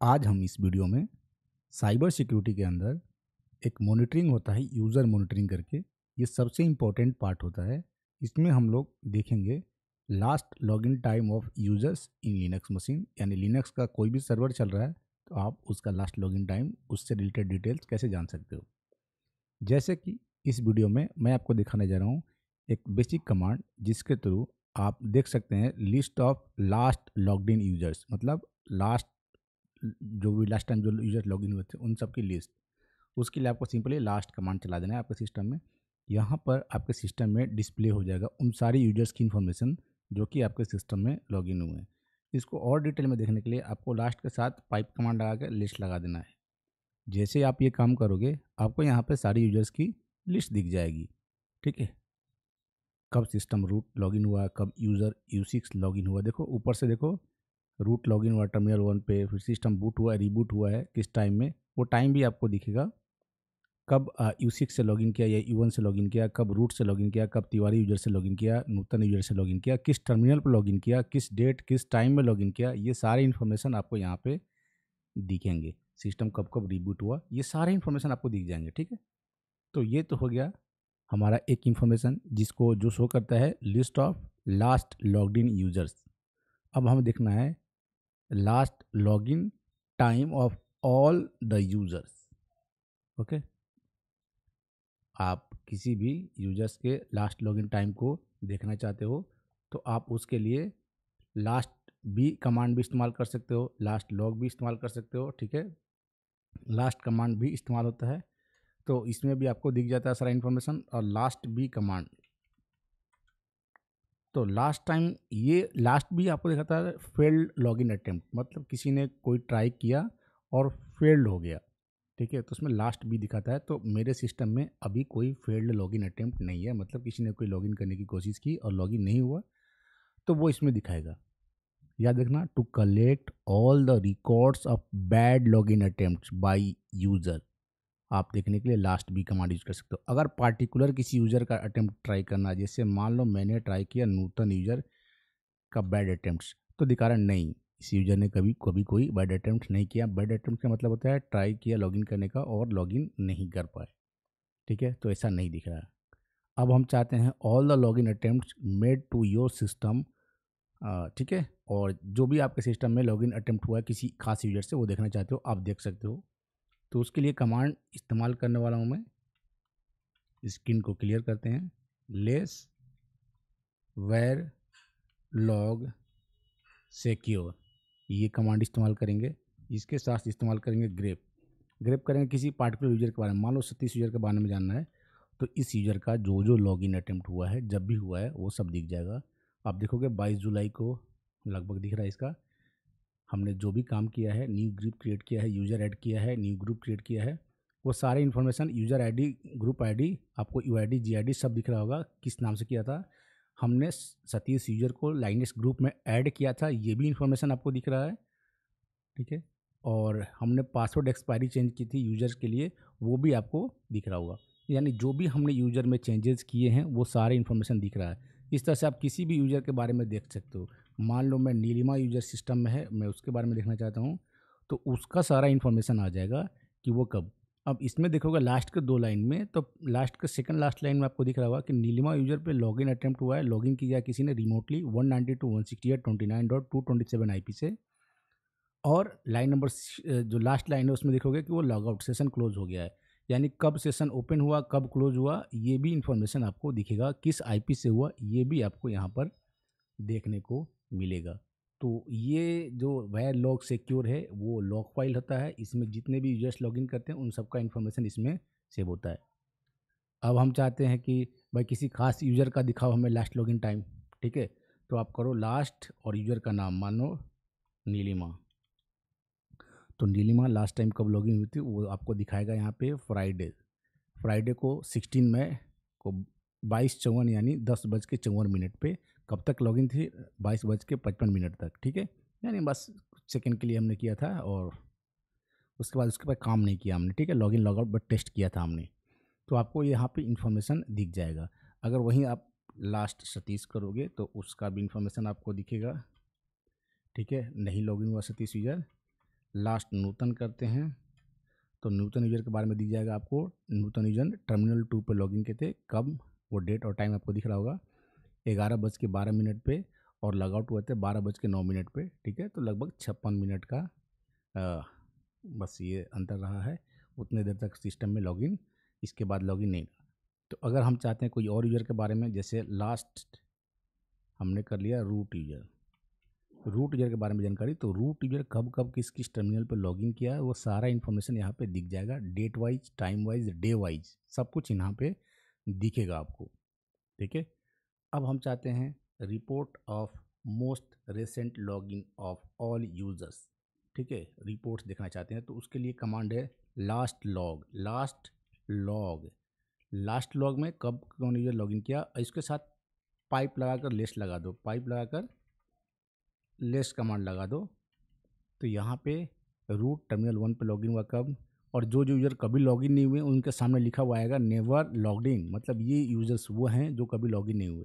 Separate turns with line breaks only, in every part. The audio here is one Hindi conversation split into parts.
आज हम इस वीडियो में साइबर सिक्योरिटी के अंदर एक मॉनिटरिंग होता है, यूज़र मॉनिटरिंग करके। ये सबसे इम्पोर्टेंट पार्ट होता है। इसमें हम लोग देखेंगे last login time of users in Linux machine, यानी लिनक्स का कोई भी सर्वर चल रहा है तो आप उसका लास्ट लॉगिन टाइम, उससे रिलेटेड डिटेल्स कैसे जान सकते हो। जैसे कि इस वीडियो में मैं आपको दिखाने जा रहा हूँ एक बेसिक कमांड जिसके थ्रू आप देख सकते हैं list of last logged in users, मतलब लास्ट जो भी लास्ट टाइम जो यूजर लॉगिन हुए थे उन सब की लिस्ट। उसके लिए आपको सिंपली लास्ट कमांड चला देना है आपके सिस्टम में। यहाँ पर आपके सिस्टम में डिस्प्ले हो जाएगा उन सारे यूजर्स की इन्फॉर्मेशन जो कि आपके सिस्टम में लॉगिन हुए हैं। इसको और डिटेल में देखने के लिए आपको लास्ट के साथ पाइप कमांड लगा कर लिस्ट लगा देना है। जैसे आप ये काम करोगे आपको यहाँ पे सारे यूजर्स की लिस्ट दिख जाएगी। ठीक है, कब सिस्टम रूट लॉगिन हुआ, कब यूज़र U6 लॉगिन हुआ। देखो ऊपर से देखो, रूट लॉगिन हुआ टर्मिनल 1 पे, फिर सिस्टम बूट हुआ, रीबूट हुआ है किस टाइम में, वो टाइम भी आपको दिखेगा। कब U6 से लॉगिन किया या U1 से लॉगिन किया, कब रूट से लॉगिन किया, कब तिवारी यूजर से लॉगिन किया, नूतन यूजर से लॉगिन किया, किस टर्मिनल पर लॉगिन किया, किस डेट किस टाइम में लॉगिन किया, ये सारे इन्फॉर्मेशन आपको यहाँ पे दिखेंगे। सिस्टम कब कब रीबूट हुआ, ये सारे इन्फॉर्मेशन आपको दिख जाएंगे। ठीक है, तो ये तो हो गया हमारा एक इन्फॉर्मेशन जिसको जो शो करता है list of last logged in users. अब हमें देखना है last login time of all the users. Okay, आप किसी भी यूजर्स के लास्ट लॉगिन टाइम को देखना चाहते हो तो आप उसके लिए लास्ट भी कमांड भी इस्तेमाल कर सकते हो, लास्ट लॉग भी इस्तेमाल कर सकते हो। ठीक है, लास्ट कमांड भी इस्तेमाल होता है, तो इसमें भी आपको दिख जाता है सारा इन्फॉर्मेशन। और लास्ट भी कमांड, तो लास्ट टाइम ये लास्ट भी आपको दिखाता है फेल्ड लॉगिन अटेम्प्ट, मतलब किसी ने कोई ट्राई किया और फेल्ड हो गया। ठीक है, तो उसमें लास्ट भी दिखाता है। तो मेरे सिस्टम में अभी कोई फेल्ड लॉगिन अटेम्प्ट नहीं है, मतलब किसी ने कोई लॉगिन करने की कोशिश की और लॉगिन नहीं हुआ तो वो इसमें दिखाएगा। याद रखना, to collect all the records of bad login attempts by user, आप देखने के लिए लास्ट बी कमांड यूज कर सकते हो। अगर पार्टिकुलर किसी यूजर का अटेम्प्ट ट्राई करना है, जैसे मान लो मैंने ट्राई किया नूतन यूजर का बैड अटेम्प्ट, तो दिखा रहा नहीं इस यूजर ने कभी कभी कोई बैड अटेम्प्ट नहीं किया। बैड अटेम्प्ट का मतलब होता है ट्राई किया लॉगिन करने का और लॉगिन नहीं कर पाए। ठीक है, तो ऐसा नहीं दिख रहा है। अब हम चाहते हैं all the login attempt made to your system. ठीक है, और जो भी आपके सिस्टम में लॉगिन अटेम्प्ट हुआ है किसी खास यूजर से, वो देखना चाहते हो आप देख सकते हो। तो उसके लिए कमांड इस्तेमाल करने वाला हूँ मैं। स्क्रीन को क्लियर करते हैं। लेस वेर लॉग सिक्योर, ये कमांड इस्तेमाल करेंगे। इसके साथ इस्तेमाल करेंगे ग्रेप। ग्रेप करेंगे किसी पार्टिकुलर यूजर के बारे में, मान लो सतीश यूजर के बारे में जानना है तो इस यूजर का जो जो लॉगिन अटेम्प्ट हुआ है जब भी हुआ है वो सब दिख जाएगा। आप देखोगे 22 जुलाई को लगभग दिख रहा है इसका। हमने जो भी काम किया है, न्यू ग्रुप क्रिएट किया है, यूज़र ऐड किया है, न्यू ग्रुप क्रिएट किया है, वो सारे information, user ID, group ID, आपको यूआईडी जीआईडी सब दिख रहा होगा किस नाम से किया था। हमने सतीश यूजर को लाइनेक्स ग्रुप में ऐड किया था, ये भी इन्फॉर्मेशन आपको दिख रहा है। ठीक है, और हमने पासवर्ड एक्सपायरी चेंज की थी यूजर्स के लिए, वो भी आपको दिख रहा होगा। यानी जो भी हमने यूजर में चेंजेस किए हैं वो सारे इन्फॉर्मेशन दिख रहा है। इस तरह से आप किसी भी यूजर के बारे में देख सकते हो। मान लो मैं नीलिमा यूजर सिस्टम में है, मैं उसके बारे में देखना चाहता हूँ तो उसका सारा इन्फॉर्मेशन आ जाएगा कि वो कब। अब इसमें देखोगे लास्ट के 2 लाइन में, तो लास्ट के सेकंड लास्ट लाइन में आपको दिख रहा होगा कि नीलिमा यूजर पे लॉगिन अटेम्प्ट हुआ है, लॉगिन किया किसी ने रिमोटली 192.168.29.227 आईपी से। और लाइन नंबर जो लास्ट लाइन है उसमें देखोगे कि वो लॉग आउट सेशन क्लोज हो गया है, यानी कब सेशन ओपन हुआ कब क्लोज हुआ ये भी इन्फॉर्मेशन आपको दिखेगा, किस आईपी से हुआ ये भी आपको यहाँ पर देखने को मिलेगा। तो ये जो वेयर लॉग सिक्योर है वो लॉग फाइल होता है, इसमें जितने भी यूजर्स लॉगिन करते हैं उन सबका इन्फॉर्मेशन इसमें सेव होता है। अब हम चाहते हैं कि भाई किसी खास यूजर का दिखाओ हमें लास्ट लॉगिन टाइम। ठीक है, तो आप करो लास्ट और यूजर का नाम मानो नीलिमा। तो नीलिमा लास्ट टाइम कब लॉगिन हुई थी वो आपको दिखाएगा यहाँ पे फ्राइडे। फ्राइडे को 16 मई को 22:54 यानी 10:54 पे कब तक लॉगिन थी, 22:55 तक। ठीक है, यानी बस कुछ सेकंड के लिए हमने किया था और उसके बाद उसके बाद काम नहीं किया हमने। ठीक है, लॉगिन लॉगआउट बट टेस्ट किया था हमने। तो आपको यहाँ पे इन्फॉर्मेशन दिख जाएगा। अगर वहीं आप लास्ट सतीश करोगे तो उसका भी इन्फॉर्मेशन आपको दिखेगा। ठीक है, नहीं लॉगिन हुआ सतीश यूजर, लास्ट नूतन करते हैं तो नूतन यूजर के बारे में दिख जाएगा आपको। नूतन यूजर टर्मिनल 2 पे लॉगिन किए थे, कब, वो डेट और टाइम आपको दिख रहा होगा 11:12 पे, और लॉग आउट हुए थे 12:09 पे। ठीक है, तो लगभग 56 मिनट का बस ये अंतर रहा है, उतने देर तक सिस्टम में लॉगिन, इसके बाद लॉगिन नहीं। तो अगर हम चाहते हैं कोई और यूज़र के बारे में, जैसे लास्ट हमने कर लिया रूट यूज़र, रूट यूज़र के बारे में जानकारी, तो रूट यूज़र कब कब किस किस टर्मिनल पर लॉगिन किया है वो सारा इन्फॉर्मेशन यहाँ पे दिख जाएगा, date wise, time wise, day wise, सब कुछ यहाँ पे दिखेगा आपको। ठीक है, अब हम चाहते हैं report of most recent login of all users. ठीक है, रिपोर्ट्स देखना चाहते हैं तो उसके लिए कमांड है last log. Last log, last log में कब कौन यूजर लॉगिन किया, इसके साथ पाइप लगाकर लिस्ट लगा दो, पाइप लगाकर लिस्ट कमांड लगा दो। तो यहाँ पे रूट टर्मिनल 1 पे लॉगिन हुआ कब, और जो जो यूज़र कभी लॉगिन नहीं हुए उनके सामने लिखा हुआ आएगा नेवर लॉग्ड इन, मतलब ये यूजर्स वो हैं जो कभी लॉगिन नहीं हुए।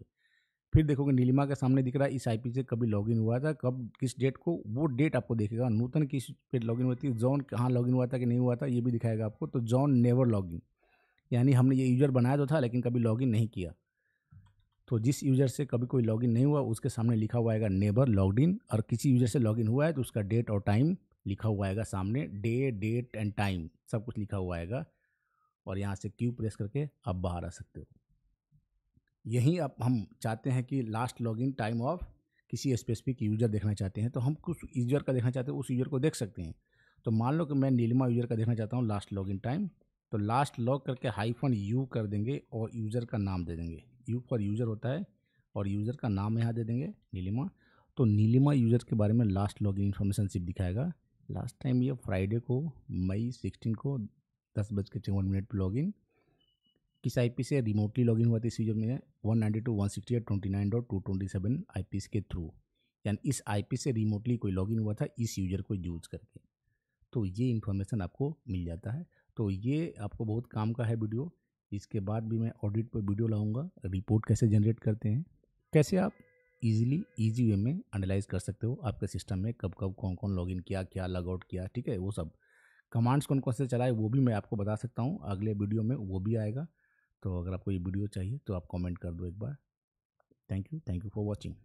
फिर देखोगे नीलिमा के सामने दिख रहा है इस आईपी से कभी लॉगिन हुआ था, कब, किस डेट को, वो डेट आपको देखेगा। नूतन किस पे लॉगिन हुई थी, जॉन कहाँ लॉगिन हुआ था कि नहीं हुआ था ये भी दिखाएगा आपको। तो जॉन नेवर लॉगिन, यानी हमने ये यूज़र बनाया तो था लेकिन कभी लॉगिन नहीं किया। तो जिस यूज़र से कभी कोई लॉगिन नहीं हुआ उसके सामने लिखा हुआ आएगा नेवर लॉग्ड इन, और किसी यूज़र से लॉगिन हुआ है तो उसका डेट और टाइम लिखा हुआ आएगा सामने, डे, डेट एंड टाइम सब कुछ लिखा हुआ आएगा। और यहाँ से क्यू प्रेस करके आप बाहर आ सकते हो। यहीं आप, हम चाहते हैं कि लास्ट लॉगिन टाइम ऑफ किसी स्पेसिफिक यूज़र देखना चाहते हैं तो हम कुछ यूज़र का देखना चाहते हैं, उस यूज़र को देख सकते हैं। तो मान लो कि मैं नीलिमा यूज़र का देखना चाहता हूँ लास्ट लॉगिन टाइम, तो लास्ट लॉग करके -u कर देंगे और यूज़र का नाम दे देंगे, यू फॉर यूज़र होता है, और यूज़र का नाम यहाँ दे देंगे नीलिमा। तो नीलिमा यूज़र के बारे में लास्ट लॉगिन इन्फॉर्मेशन सिर्फ दिखाएगा। लास्ट टाइम ये फ्राइडे को मई 16 को 10:54 पर लॉगिन, किस आईपी से रिमोटली लॉगिन हुआ था इस यूजर में 192.168.29.227 आईपी के थ्रू, यानी इस आईपी से रिमोटली कोई लॉगिन हुआ था इस यूजर को यूज़ करके। तो ये इन्फॉर्मेशन आपको मिल जाता है। तो ये आपको बहुत काम का है वीडियो। इसके बाद भी मैं ऑडिट पर वीडियो लाऊंगा, रिपोर्ट कैसे जनरेट करते हैं, कैसे आप ईजी वे में एनालाइज कर सकते हो आपके सिस्टम में कब कब कौन कौन लॉगिन किया, क्या लॉग आउट किया। ठीक है, वो सब कमांड्स कौन कौन से चलाए वो भी मैं आपको बता सकता हूँ, अगले वीडियो में वो भी आएगा। तो अगर आपको ये वीडियो चाहिए तो आप कमेंट कर दो एक बार। Thank you for watching.